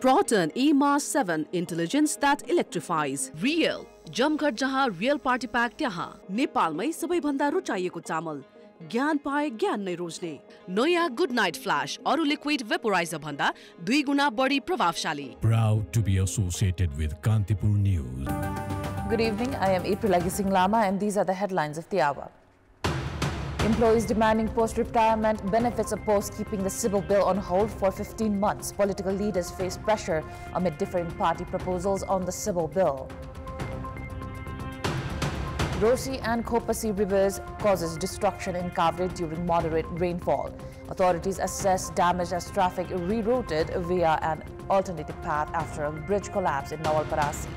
Proton E-Mars 7 intelligence that electrifies. Real जमघट जहाँ real party pack त्यहाँ नेपालमै सबैभन्दा रुचाइएको चामल ज्ञान पाए ज्ञान नै रोज्ने नयाँ गुड नाइट फ्ल्याश अरु लिक्विड वेपोराइजर भन्दा 2 गुणा बढी प्रभावशाली. Proud to be associated with Kantipur News. Good evening, I am April Agising Lama and these are the headlines of the hour. Employees demanding post-retirement benefits oppose keeping the civil bill on hold for 15 months. Political leaders face pressure amid differing party proposals on the civil bill. Rosi and Khopasi rivers causes destruction in Kaveri during moderate rainfall. Authorities assess damage as traffic rerouted via an alternative path after a bridge collapse in Nawalparasi.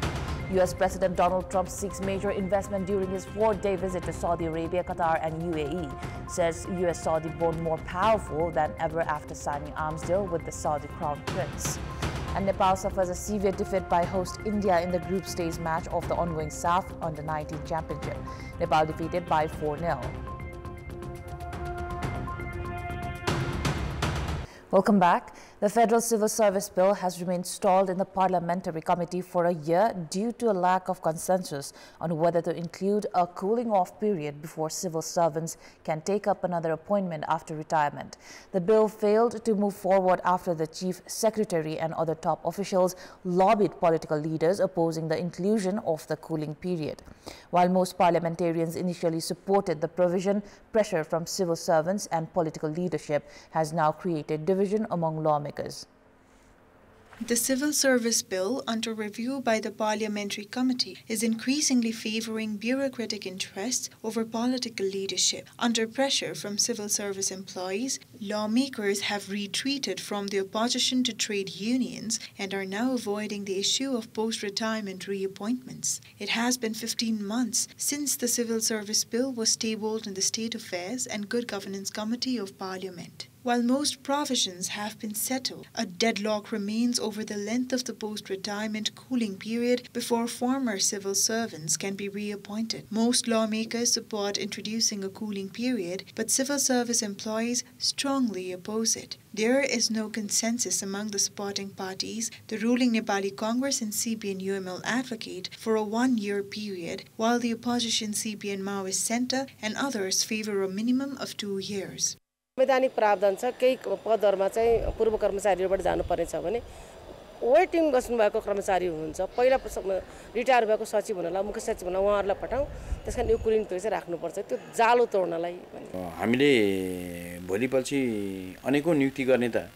US President Donald Trump seeks major investment during his 4-day visit to Saudi Arabia, Qatar and UAE. Says US Saudi born more powerful than ever after signing arms deal with the Saudi Crown Prince. And Nepal suffers a severe defeat by host India in the group stage match of the ongoing South Under-19 Championship. Nepal defeated by 4-0. Welcome back. The Federal Civil Service Bill has remained stalled in the Parliamentary Committee for a year due to a lack of consensus on whether to include a cooling-off period before civil servants can take up another appointment after retirement. The bill failed to move forward after the Chief Secretary and other top officials lobbied political leaders opposing the inclusion of the cooling period. While most parliamentarians initially supported the provision, pressure from civil servants and political leadership has now created division among lawmakers. The Civil Service Bill, under review by the Parliamentary Committee, is increasingly favouring bureaucratic interests over political leadership. Under pressure from civil service employees, lawmakers have retreated from the opposition to trade unions and are now avoiding the issue of post-retirement reappointments. It has been 15 months since the Civil Service Bill was tabled in the State Affairs and Good Governance Committee of Parliament. While most provisions have been settled, a deadlock remains over the length of the post-retirement cooling period before former civil servants can be reappointed. Most lawmakers support introducing a cooling period, but civil service employees strongly oppose it. There is no consensus among the supporting parties. The ruling Nepali Congress and CPN-UML advocate for a 1-year period, while the opposition CPN Maoist Centre and others favour a minimum of 2 years. संवैधानिक प्रावधान छ केही पदहरुमा चाहिँ पूर्व कर्मचारीहरुबाट जानु पर्ने छ भने वेटिङ बस्नु भएको कर्मचारी हुनुहुन्छ पहिला रिटायर भएको सचिव हुनलाई मुख्य सचिव हुन उहाँहरुलाई पठाऊ त्यसकारण यो कुलिङ पिरियड चाहिँ राख्नु पर्छ त्यो जालो तोड्नलाई हामीले भोलिपछि अनेकौं नियुक्ति गर्ने त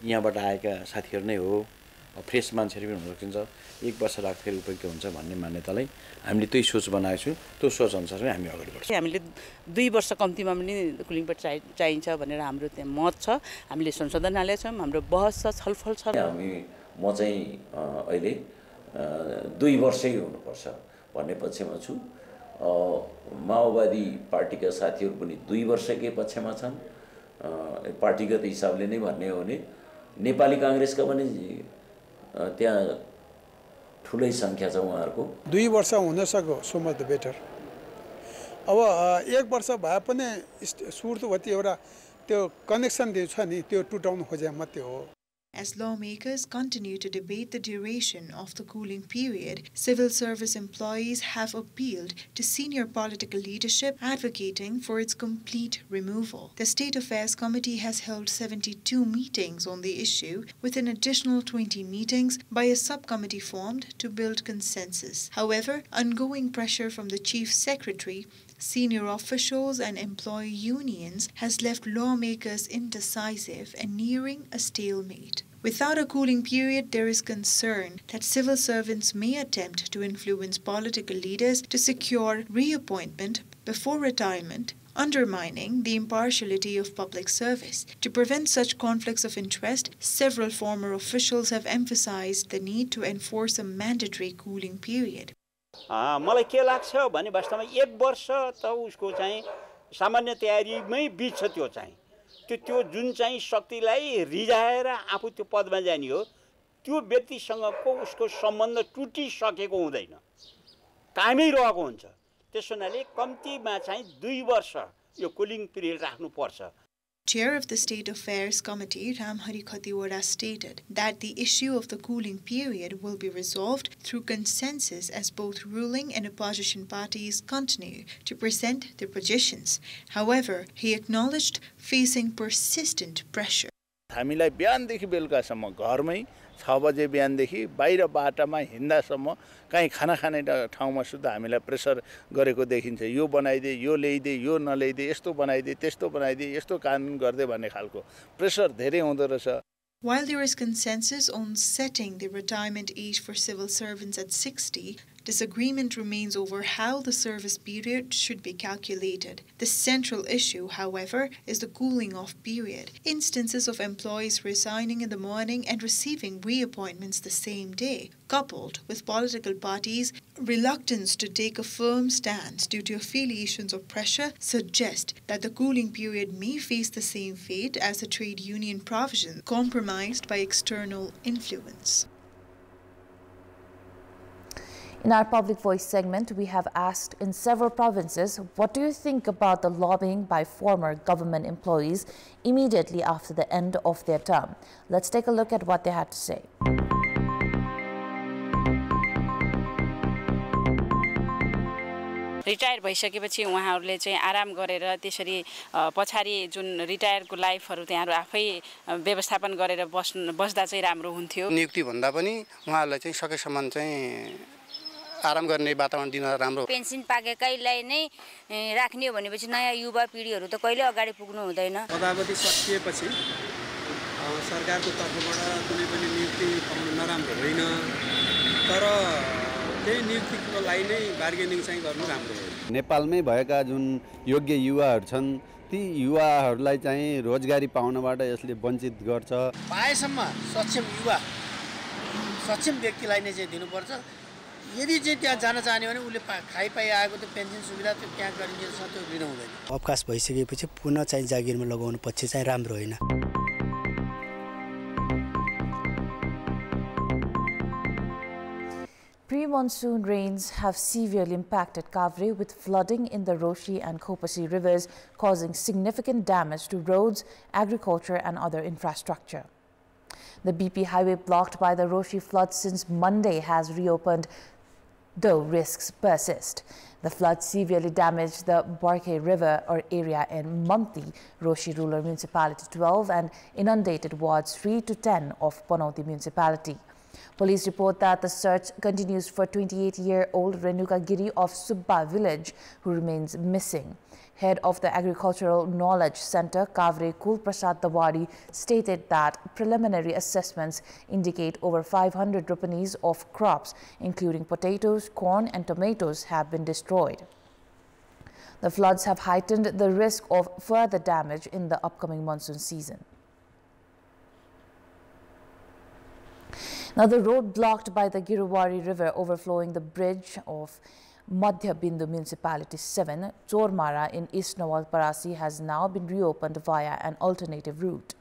यहाँबाट आएका साथीहरु नै हो फ्रेश मान्छेहरु पनि हुन सकिन्छ 1 वर्ष राख्दाखेरि उपयुक्त हुन्छ भन्ने मान्यतालाई हामीले त्यही सोच बनाएको छु त्यो सोच अनुसार हामी अगाडि बढ्छौं हामीले 2 वर्ष कम्तिमा पनि कुलिङ पिरियड चाहिन्छ भनेर हाम्रो त्यहाँ मत छ हामीले संशोधनालय छौं हाम्रो बहस छ छलफल छ म चाहिँ अहिले 2 वर्षै हुनुपर्छ भन्ने पक्षमा छु माओवादी पार्टीका साथीहरु पनि 2 वर्षकै पक्षमा छन् पार्टीगत हिसाबले नै भन्ने हो भने नेपाली कांग्रेसका पनि त्यहाँ ठुलै संख्या छ उहाँहरुको 2 वर्ष हुन सक्यो सो मच द बेटर अब 1 वर्ष भए पनि सुर्तुवती एउटा त्यो कनेक्सन दिन्छ नि त्यो टुटाउन खोजे मात्रै हो. As lawmakers continue to debate the duration of the cooling period, civil service employees have appealed to senior political leadership advocating for its complete removal. The State Affairs Committee has held 72 meetings on the issue, with an additional 20 meetings by a subcommittee formed to build consensus. However, ongoing pressure from the Chief Secretary, senior officials and employee unions has left lawmakers indecisive and nearing a stalemate. Without a cooling period, there is concern that civil servants may attempt to influence political leaders to secure reappointment before retirement, undermining the impartiality of public service. To prevent such conflicts of interest, several former officials have emphasized the need to enforce a mandatory cooling period. मलाई के लाग्छ भने वास्तवमा 1 वर्ष त उसको चाहिँ सामान्य तयारीमै बित्छ त्यो जुन चाहिँ शक्तिलाई रिजाएर आफू त्यो पदमा जाने हो त्यो व्यक्तिसँगको उसको सम्बन्ध टुटिसकेको हुँदैन कामै रहेको हुन्छ त्यसैले कम्तिमा चाहिँ 2 वर्ष यो कुलिङ पिरियड राख्नु पर्छ Chair of the State Affairs Committee, Ramhari Khatiwada, stated that the issue of the cooling period will be resolved through consensus as both ruling and opposition parties continue to present their positions. However, he acknowledged facing persistent pressure. हामीलाई बिहानदेखि बेलुकासम्म घरमै 6 बजे बिहानदेखि बाहिर बाटामा हिँड्दासम्म कहीँ खाना खाने ठाउँमा सुद्धा हामीलाई प्रेसर गरेको देखिन्छ। यो बनाइदे, यो ल्याइदे, यो नल्याइदे, यस्तो बनाइदे, त्यस्तो बनाइदे, यस्तो कानुन गर्दै भन्ने खालको प्रेसर धेरै हुँदो रहेछ। While there is consensus on setting the retirement age for civil servants at 60, disagreement remains over how the service period should be calculated. The central issue, however, is the cooling off period. Instances of employees resigning in the morning and receiving reappointments the same day, coupled with political parties' reluctance to take a firm stance due to affiliations or pressure, suggest that the cooling period may face the same fate as the trade union provision, compromised by external influence. In our Public Voice segment, we have asked in several provinces, what do you think about the lobbying by former government employees immediately after the end of their term? Let's take a look at what they had to say. Retire भइसकेपछि उहाँहरूले चाहिँ आराम गरेर त्यसरी पछाडी जुन रिटायरको लाइफहरु त्यहाँहरु आफै व्यवस्थापन गरेर बस्दा चाहिँ राम्रो हुन्थ्यो। नियुक्ति भन्दा पनि उहाँहरूलाई चाहिँ सकेसम्म चाहिँ आराम गर्ने वातावरण दिन राम्रो। पेन्सन पाकेकैलाई नै राख्ने हो भनेपछि नयाँ युवा पिढीहरु त कहिले अगाडि पुग्नु हुँदैन। पदावधि सकिएपछि सरकारको तर्फबाट कुनै पनि नियुक्ति पाउन नराम्रो होइन, तर त्यही नियुक्तिको लागि नै बार्गेनिङ चाहिँ गर्नु राम्रो हो। नेपालमै भएका जुन योग्य युवाहरू छन् ती युवाहरूलाई चाहिँ रोजगारी पाउनबाट यसले वञ्चित गर्छ। पाएसम्म सक्षम युवा सक्षम व्यक्तिलाई नै चाहिँ दिनुपर्छ। यदि चाहिँ त्यहाँ जान चाहने भने उले खाइपाइ आएको त्यो पेन्सन सुविधा त्यो त्यहाँ गरिन्छ त्यो लिनु हुँदैन। अवकाश भइसकेपछि पुनः चाहिँ जागिरमा लगाउनु पछि चाहिँ राम्रो होइन। Pre-monsoon rains have severely impacted Kavre, with flooding in the Roshi and Khopasi rivers causing significant damage to roads, agriculture and other infrastructure. The BP highway blocked by the Roshi flood since Monday has reopened, though risks persist. The flood severely damaged the Barke River or area in Mamti, Roshi Rural Municipality 12 and inundated wards 3 to 10 of Panauti Municipality. Police report that the search continues for 28-year-old Renuka Giri of Subba village, who remains missing. Head of the Agricultural Knowledge Center, Kavre Kul Prasad Dawari, stated that preliminary assessments indicate over 500 rupees of crops, including potatoes, corn and tomatoes, have been destroyed. The floods have heightened the risk of further damage in the upcoming monsoon season. Now, the road blocked by the Giruwari River overflowing the bridge of Madhya Bindu Municipality 7, Chormara in East Nawalparasi, has now been reopened via an alternative route.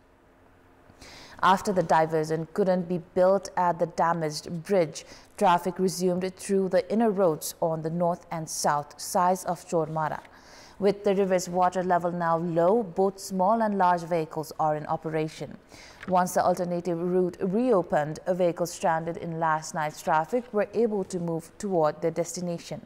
After the diversion couldn't be built at the damaged bridge, traffic resumed through the inner roads on the north and south sides of Chormara. With the river's water level now low, both small and large vehicles are in operation. Once the alternative route reopened, vehicles stranded in last night's traffic were able to move toward their destination.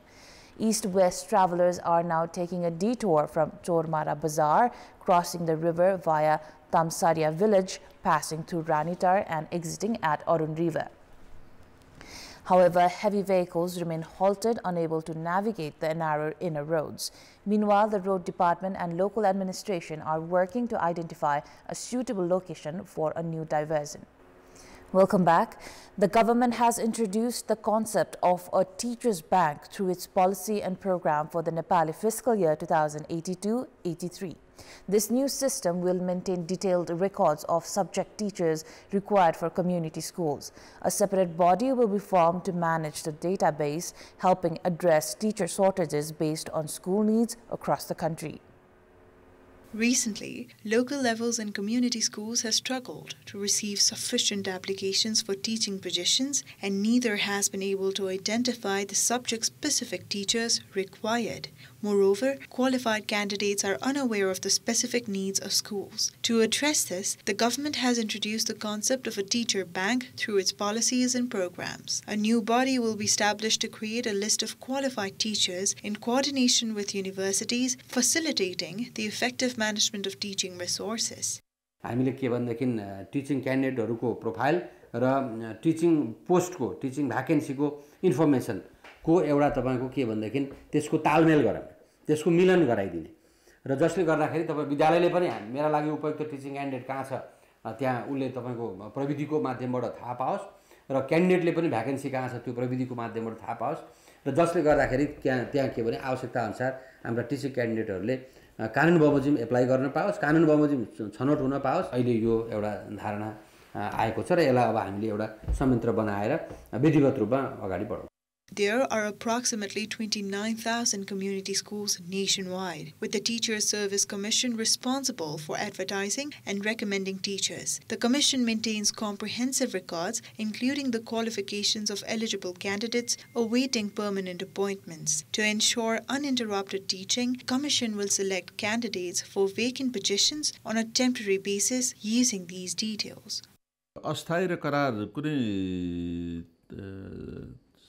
East-west travelers are now taking a detour from Chormara Bazaar, crossing the river via Tamsaria village, passing through Ranitar and exiting at Arun River. However, heavy vehicles remain halted, unable to navigate the narrow inner roads. Meanwhile, the road department and local administration are working to identify a suitable location for a new diversion. Welcome back. The government has introduced the concept of a teacher's bank through its policy and program for the Nepali fiscal year 2082-83. This new system will maintain detailed records of subject teachers required for community schools. A separate body will be formed to manage the database, helping address teacher shortages based on school needs across the country. Recently, local levels and community schools have struggled to receive sufficient applications for teaching positions, and neither has been able to identify the subject-specific teachers required. Moreover, qualified candidates are unaware of the specific needs of schools. To address this, the government has introduced the concept of a teacher bank through its policies and programs. A new body will be established to create a list of qualified teachers in coordination with universities, facilitating the effective management of teaching resources. हामीले के भन्दाखेरि teaching क्यान्डिडेटहरुको profile र teaching पोस्टको teaching भ्याकेन्सीको इन्फर्मेसनको एउटा तपाईको के भन्दाखेरि त्यसको तालमेल गराउने त्यसको मिलन गराइदिने र जसले गर्दाखेरि तपाई विद्यालयले पनि मेरा लागि उपयुक्त टिचिङ क्यान्डिडेट कहाँ छ त्यहाँ उले तपाईको प्रविधिको माध्यमबाट थाहा पाओस् र क्यान्डिडेटले पनि भ्याकेन्सी कहाँ छ त्यो प्रविधिको माध्यमबाट थाहा पाओस् र जसले गर्दाखेरि त्यहाँ के भने आवश्यकता अनुसार हाम्रा टिचिङ क्यान्डिडेटहरुले कानुन बमोजिम एप्लाई गर्न पाओस् कानुन बमोजिम छनौट हुन पाओस् अहिले यो एउटा धारणा आएको छ र यसलाई अब हामीले एउटा संयन्त्र बनाएर विधिवत रूपमा अगाडि बढाउँ There are approximately 29,000 community schools nationwide, with the Teachers Service Commission responsible for advertising and recommending teachers. The Commission maintains comprehensive records, including the qualifications of eligible candidates awaiting permanent appointments. To ensure uninterrupted teaching, the Commission will select candidates for vacant positions on a temporary basis using these details.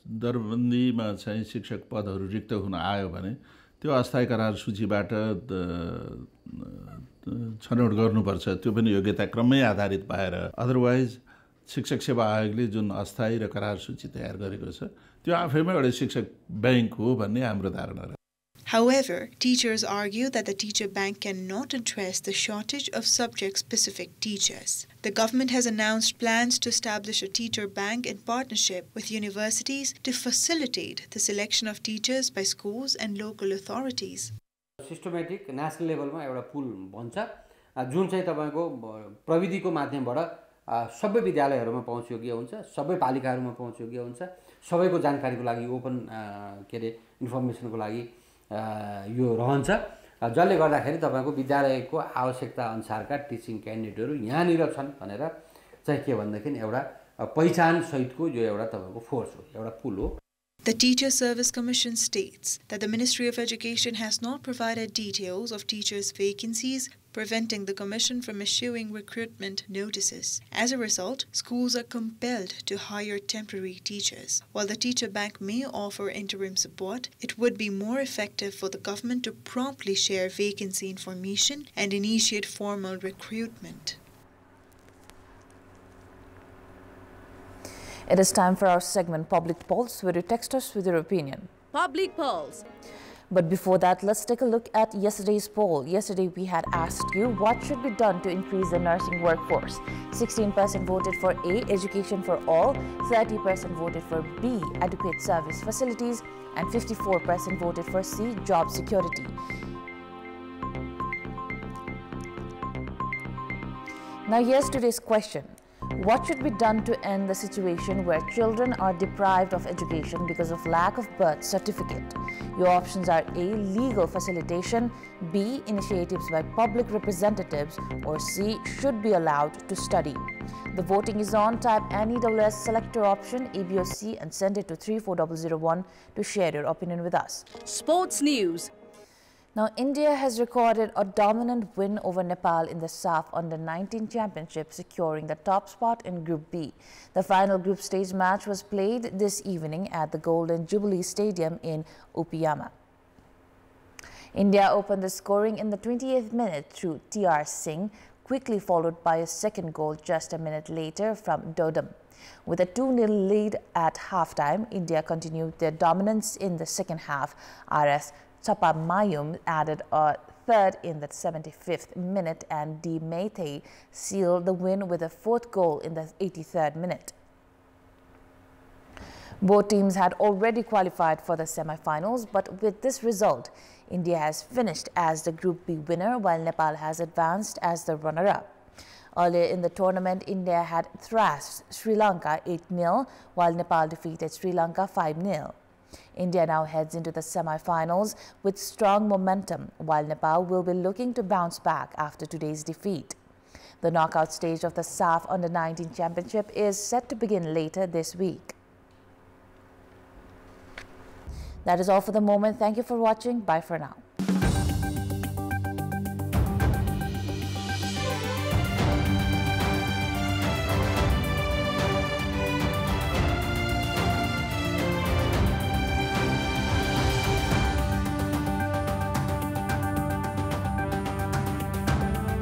दरबन्दीमा चाहिँ शिक्षक पदहरू रिक्त हुन आयो भने त्यो अस्थायी करार सूचीबाट छनौट गर्नुपर्छ त्यो पनि योग्यता क्रममै आधारित भएर अदरवाइज शिक्षक सेवा आयोगले जुन अस्थायी र करार सूची तयार गरेको छ त्यो आफैमा एउटा शिक्षक बैंक हो भन्ने हाम्रो धारणा हो However, teachers argue that the teacher bank cannot address the shortage of subject-specific teachers. The government has announced plans to establish a teacher bank in partnership with universities to facilitate the selection of teachers by schools and local authorities. Systematic national level मा एउटा पुल बन्छ जुन चाहिँ तपाईको प्रविधिको माध्यमबाट सबै विद्यालयहरुमा पहुँचयोग्य हुन्छ सबै पालिकाहरुमा पहुँचयोग्य हुन्छ सबैको जानकारीको लागि ओपन के रे इन्फर्मेसनको लागि यो रहन्छ जसले गर्दाखेरि तपाईको विद्यालयको आवश्यकता अनुसारका टिचिङ क्यान्डिडेटहरु यहाँनिर छन् भनेर चाहिँ के भन्दाखेरि एउटा पहिचान सहितको यो एउटा तपाईको फोर्स हो एउटा पुल हो The Teacher Service Commission states that the Ministry of Education has not provided details of teachers' vacancies, preventing the Commission from issuing recruitment notices. As a result, schools are compelled to hire temporary teachers. While the teacher bank may offer interim support, it would be more effective for the government to promptly share vacancy information and initiate formal recruitment. It is time for our segment Public Pulse, where you text us with your opinion. Public Pulse. But before that, let's take a look at yesterday's poll. Yesterday, we had asked you what should be done to increase the nursing workforce. 16% voted for A, education for all, 30% voted for B, adequate service facilities, and 54% voted for C, job security. Now, here's today's question. What should be done to end the situation where children are deprived of education because of lack of birth certificate? Your options are A, legal facilitation, B, initiatives by public representatives, or C, should be allowed to study. The voting is on. Type NEWS, select your option, A, B, or C, and send it to 34001 to share your opinion with us. Sports News. Now, India has recorded a dominant win over Nepal in the SAF Under-19 Championship, securing the top spot in Group B. The final group stage match was played this evening at the Golden Jubilee Stadium in Upiyama. India opened the scoring in the 28th minute through T.R. Singh, quickly followed by a second goal just a minute later from Dodam. With a 2-0 lead at halftime, India continued their dominance in the second half. RS Samyam added a third in the 75th minute, and D. Maithe sealed the win with a fourth goal in the 83rd minute. Both teams had already qualified for the semi-finals, but with this result, India has finished as the Group B winner, while Nepal has advanced as the runner-up. Earlier in the tournament, India had thrashed Sri Lanka 8-0, while Nepal defeated Sri Lanka 5-0. India now heads into the semi-finals with strong momentum, while Nepal will be looking to bounce back after today's defeat. The knockout stage of the SAF Under-19 Championship is set to begin later this week. That is all for the moment. Thank you for watching. Bye for now.